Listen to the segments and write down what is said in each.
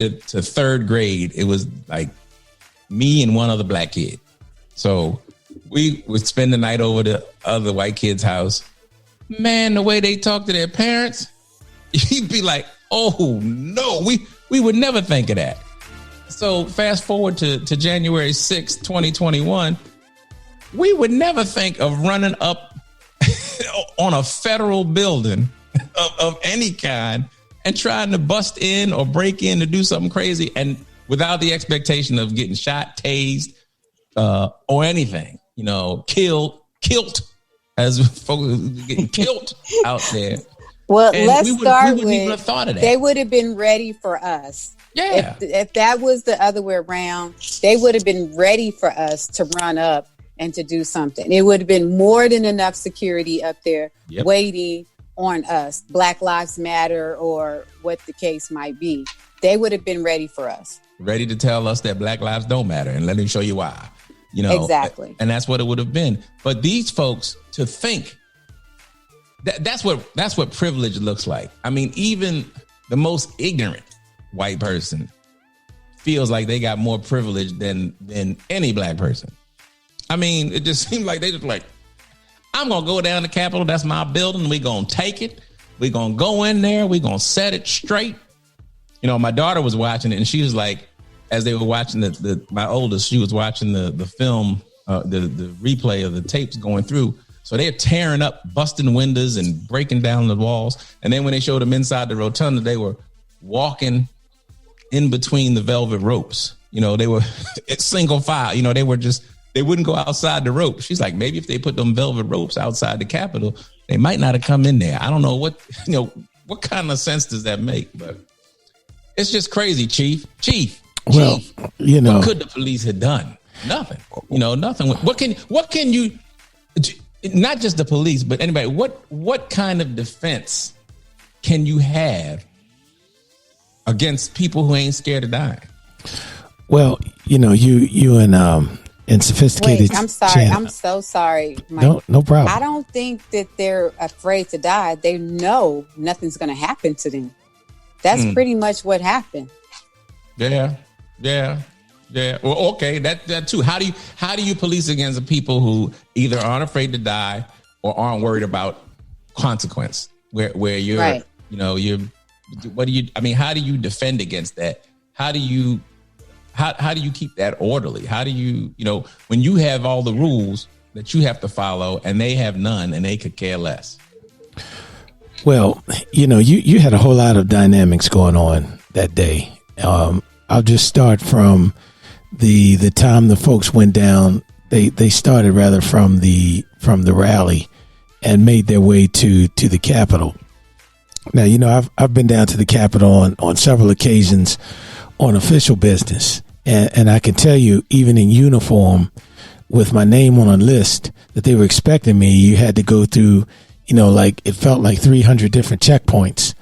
to third grade, it was like me and one other black kid. So we would spend the night over the other white kid's house. Man, the way they talk to their parents, you'd be like, oh no, we would never think of that. So fast forward to January 6th, 2021, we would never think of running up on a federal building of any kind and trying to bust in or break in to do something crazy, and without the expectation of getting shot, tased, or anything, killed, as folks getting killed out there. Well, and let's start with, even have thought of that. They would have been ready for us. Yeah. If that was the other way around, they would have been ready for us to run up and to do something. It would have been more than enough security up there waiting on us, Black Lives Matter or what the case might be. They would have been ready for us. Ready to tell us that Black lives don't matter. And let me show you why. Exactly. And that's what it would have been. But these folks, to think, that's what privilege looks like. I mean, even the most ignorant white person feels like they got more privilege than any black person. I mean, it just seems like they just like, I'm going to go down to the Capitol. That's my building. We're going to take it. We're going to go in there. We're going to set it straight. My daughter was watching it, and she was like, as they were watching my oldest, she was watching the film, the replay of the tapes going through. So they're tearing up, busting windows and breaking down the walls. And then when they showed them inside the rotunda, they were walking in between the velvet ropes. They were single file. They wouldn't go outside the rope. She's like, maybe if they put them velvet ropes outside the Capitol, they might not have come in there. I don't know what kind of sense does that make? But it's just crazy, Chief. Well, what could the police have done? Nothing. Nothing. What can you? Not just the police, but anybody. What kind of defense can you have against people who ain't scared of dying? Well, you and sophisticated. Wait, I'm sorry. Channel. I'm so sorry, Mike. No problem. I don't think that they're afraid to die. They know nothing's going to happen to them. That's pretty much what happened. Yeah. Well, okay, that too. How do you police against the people who either aren't afraid to die or aren't worried about consequence? Where you're, right. What do you? I mean, how do you defend against that? How do you keep that orderly? How do you, when you have all the rules that you have to follow and they have none and they could care less? Well, you had a whole lot of dynamics going on that day. I'll just start from the time the folks went down. They started rather from the rally and made their way to the Capitol. Now, I've been down to the Capitol on several occasions on official business. And I can tell you, even in uniform with my name on a list that they were expecting me, you had to go through, it felt like 300 different checkpoints.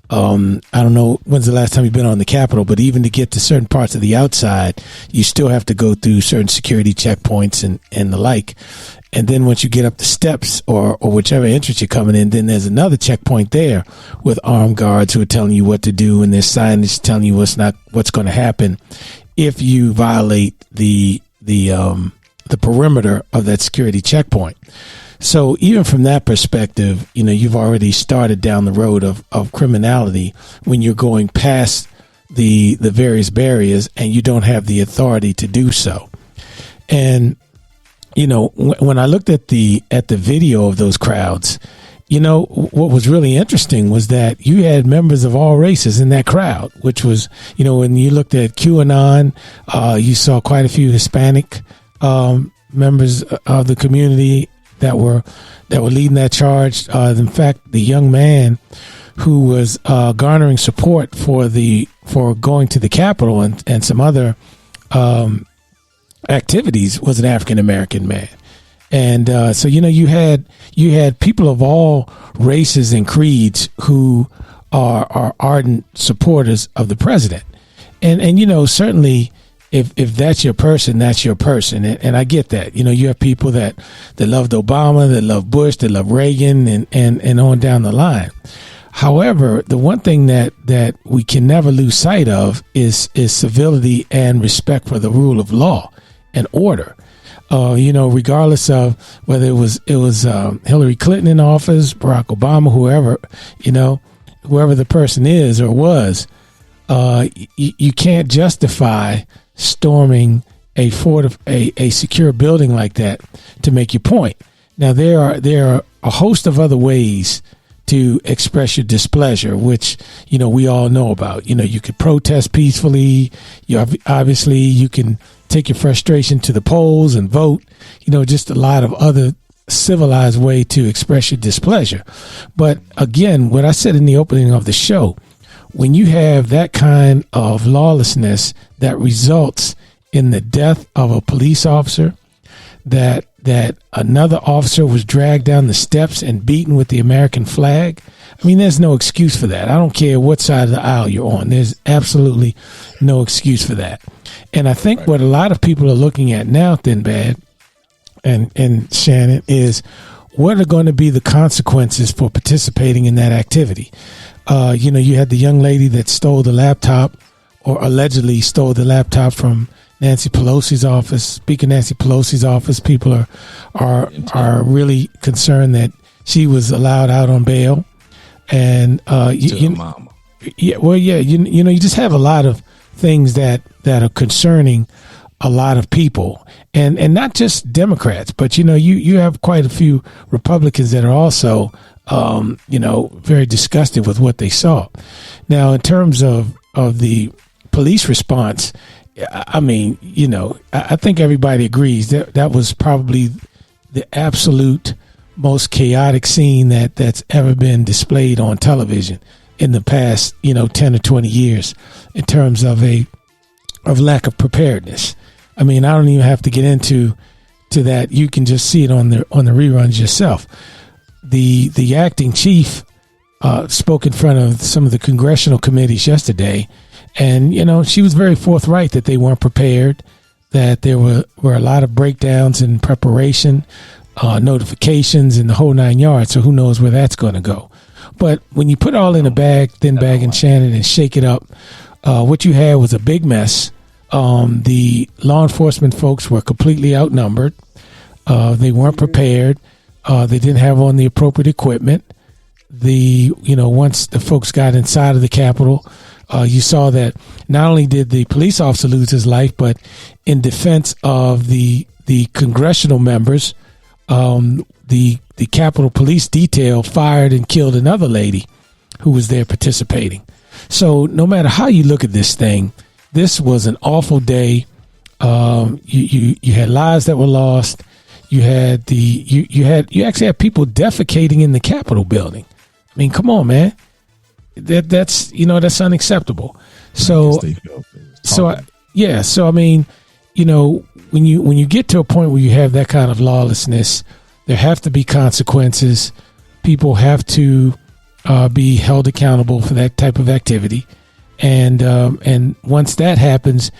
I don't know when's the last time you've been on the Capitol, but even to get to certain parts of the outside, you still have to go through certain security checkpoints and the like. And then once you get up the steps or whichever entrance you're coming in, then there's another checkpoint there with armed guards who are telling you what to do, and there's signage telling you what's going to happen if you violate the perimeter of that security checkpoint. So even from that perspective, you've already started down the road of criminality when you're going past the various barriers and you don't have the authority to do so. And when I looked at the video of those crowds, what was really interesting was that you had members of all races in that crowd, which was, when you looked at QAnon, you saw quite a few Hispanic members of the community that were leading that charge. In fact, the young man who was garnering support for going to the Capitol and some other activities was an African American man. And so you had people of all races and creeds who are ardent supporters of the president. And certainly if that's your person, that's your person. And I get that. You have people that loved Obama, that love Bush, that love Reagan, and on down the line. However, the one thing that we can never lose sight of is civility and respect for the rule of law and order. Regardless of whether it was Hillary Clinton in office, Barack Obama, whoever the person is or was, you can't justify storming a secure building like that to make your point. Now there are a host of other ways to express your displeasure, which, we all know about. You could protest peacefully. Obviously you can take your frustration to the polls and vote, just a lot of other civilized way to express your displeasure. But again, what I said in the opening of the show, when you have that kind of lawlessness that results in the death of a police officer, that another officer was dragged down the steps and beaten with the American flag. I mean, there's no excuse for that. I don't care what side of the aisle you're on. There's absolutely no excuse for that. And I think what a lot of people are looking at now, Thinbad and Shannon, is what are going to be the consequences for participating in that activity? You had the young lady that stole the laptop, or allegedly stole the laptop from Nancy Pelosi's office. Speaking of Nancy Pelosi's office, people are really concerned that she was allowed out on bail. And you just have a lot of things that are concerning a lot of people, and not just Democrats, but you have quite a few Republicans that are also very disgusted with what they saw. Now, in terms of the police response, I mean, I think everybody agrees that was probably the absolute most chaotic scene that's ever been displayed on television in the past, 10 or 20 years in terms of lack of preparedness. I mean, I don't even have to get into that. You can just see it on the reruns yourself. The acting chief spoke in front of some of the congressional committees yesterday, and she was very forthright that they weren't prepared, that there were a lot of breakdowns in preparation, notifications, and the whole 9 yards. So who knows where that's going to go? But when you put it all in a bag, thin bag, and Shannon, and shake it up, what you had was a big mess. The law enforcement folks were completely outnumbered. They weren't prepared. They didn't have on the appropriate equipment. Once the folks got inside of the Capitol, you saw that not only did the police officer lose his life, but in defense of the congressional members, the Capitol Police detail fired and killed another lady who was there participating. So no matter how you look at this thing, this was an awful day. You had lives that were lost. You actually had people defecating in the Capitol building. I mean, come on, man. That's unacceptable. So I mean, when you get to a point where you have that kind of lawlessness, there have to be consequences. People have to be held accountable for that type of activity. And once that happens,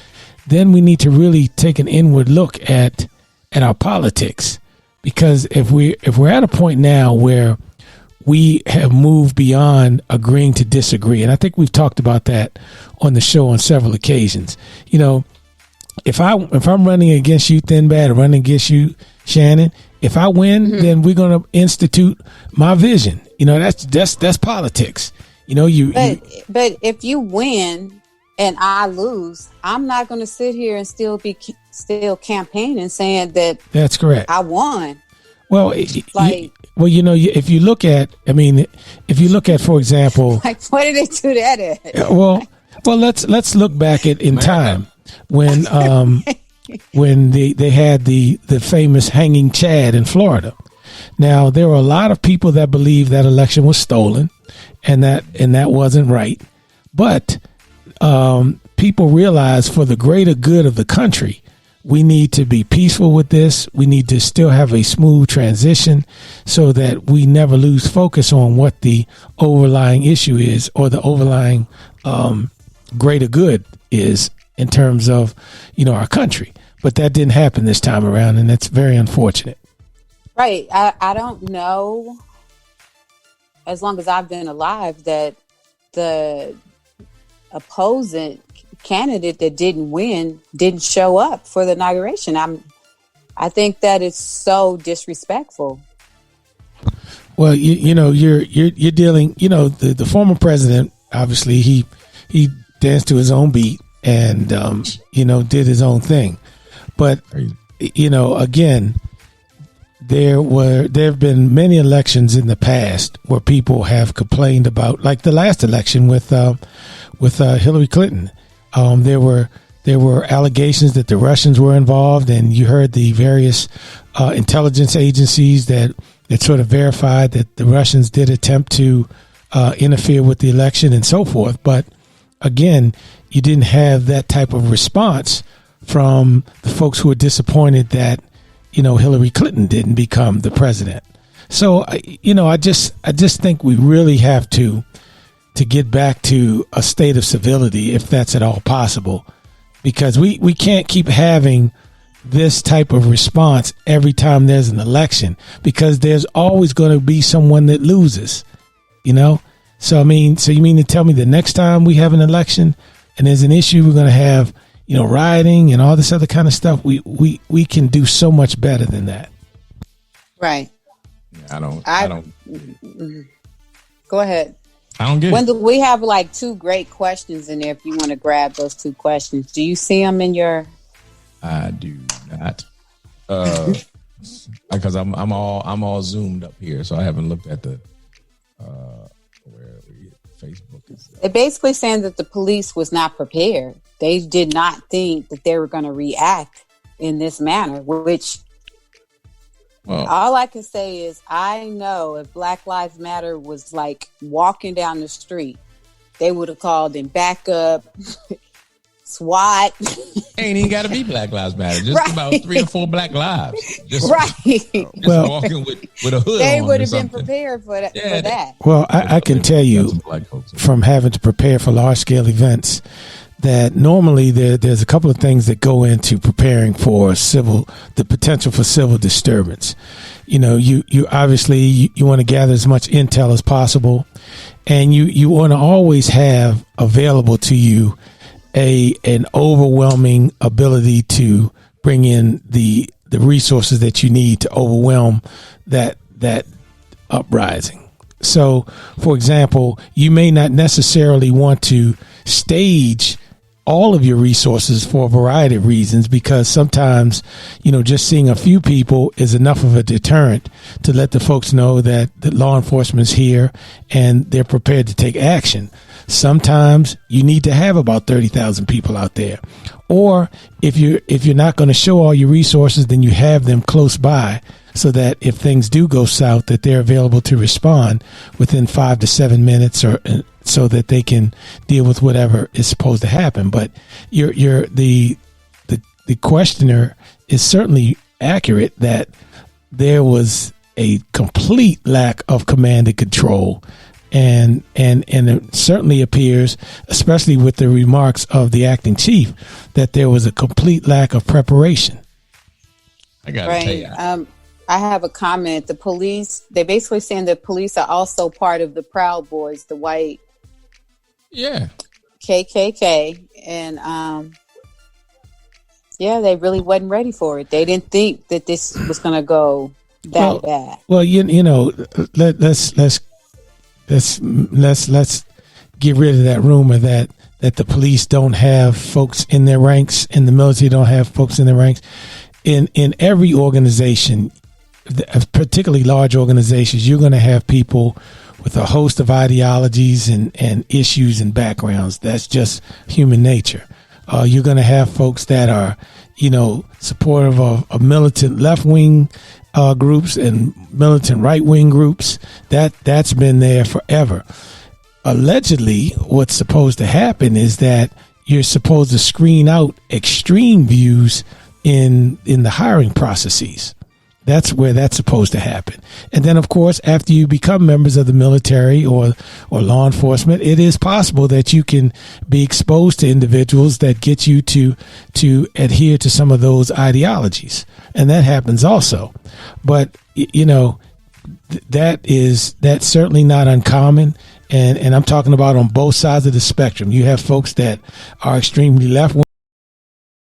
then we need to really take an inward look at our politics, because if we're at a point now where we have moved beyond agreeing to disagree, and I think we've talked about that on the show on several occasions. If I'm running against you, Thinbad, or running against you, Shannon, if I win, then we're going to institute my vision. That's politics. But if you win and I lose, I'm not going to sit here and still campaigning saying that that's correct. I won. Well, if you look at, for example, like, what did they do that at? Well, let's look back in time when they had the famous hanging Chad in Florida. Now, there were a lot of people that believed that election was stolen, and that wasn't right. But people realized, for the greater good of the country, we need to be peaceful with this. We need to still have a smooth transition so that we never lose focus on what the overlying issue is, or the overlying greater good is in terms of, our country. But that didn't happen this time around, and that's very unfortunate. Right. I don't know as long as I've been alive, that the opposing candidate that didn't win didn't show up for the inauguration. I think that is so disrespectful. Well, you're dealing. The former president, obviously he danced to his own beat and did his own thing. But again, there have been many elections in the past where people have complained about, like the last election with Hillary Clinton. There were allegations that the Russians were involved, and you heard the various intelligence agencies that sort of verified that the Russians did attempt to interfere with the election and so forth. But again, you didn't have that type of response from the folks who were disappointed that Hillary Clinton didn't become the president. So I just think we really have to get back to a state of civility, if that's at all possible, because we can't keep having this type of response every time there's an election, because there's always going to be someone that loses, So you mean to tell me the next time we have an election and there's an issue, we're going to have, rioting and all this other kind of stuff? We can do so much better than that. Right. I don't. Go ahead. I don't get it. Wendell, we have like 2 great questions in there. If you want to grab those 2 questions, do you see them in your? I do not, because I'm all zoomed up here, so I haven't looked at the where Facebook is. They're basically saying that the police was not prepared. They did not think that they were going to react in this manner. Which, all I can say is, I know if Black Lives Matter was like walking down the street, they would have called in backup. SWAT. Ain't even got to be Black Lives Matter. Just about 3 or 4 Black lives. Just walking with a hood they on. They would have been prepared for that. Well, I can tell you from having to prepare for large scale events that normally there's a couple of things that go into preparing for the potential for civil disturbance. You obviously you want to gather as much intel as possible, and you want to always have available to you an overwhelming ability to bring in the resources that you need to overwhelm that uprising. So, for example, you may not necessarily want to stage all of your resources for a variety of reasons, because sometimes, just seeing a few people is enough of a deterrent to let the folks know that law enforcement is here and they're prepared to take action. Sometimes you need to have about 30,000 people out there. Or if you're not going to show all your resources, then you have them close by so that if things do go south, that they're available to respond within 5 to 7 minutes, or so that they can deal with whatever is supposed to happen. But the questioner is certainly accurate that there was a complete lack of command and control. And it certainly appears, especially with the remarks of the acting chief, that there was a complete lack of preparation. I got to tell you. I have a comment. The police, they basically saying that police are also part of the Proud Boys, the white KKK. And they really wasn't ready for it. They didn't think that this was going to go that bad. Well, let's get rid of that rumor that the police don't have folks in their ranks, and the military don't have folks in their ranks. In every organization, particularly large organizations, you're going to have people with a host of ideologies and issues and backgrounds. That's just human nature. You're going to have folks that are, supportive of militant left-wing groups and militant right-wing groups. That's been there forever. Allegedly, what's supposed to happen is that you're supposed to screen out extreme views in the hiring processes. That's where that's supposed to happen. And then, of course, after you become members of the military or law enforcement, it is possible that you can be exposed to individuals that get you to adhere to some of those ideologies. And that happens also. But, that's certainly not uncommon. And I'm talking about on both sides of the spectrum. You have folks that are extremely left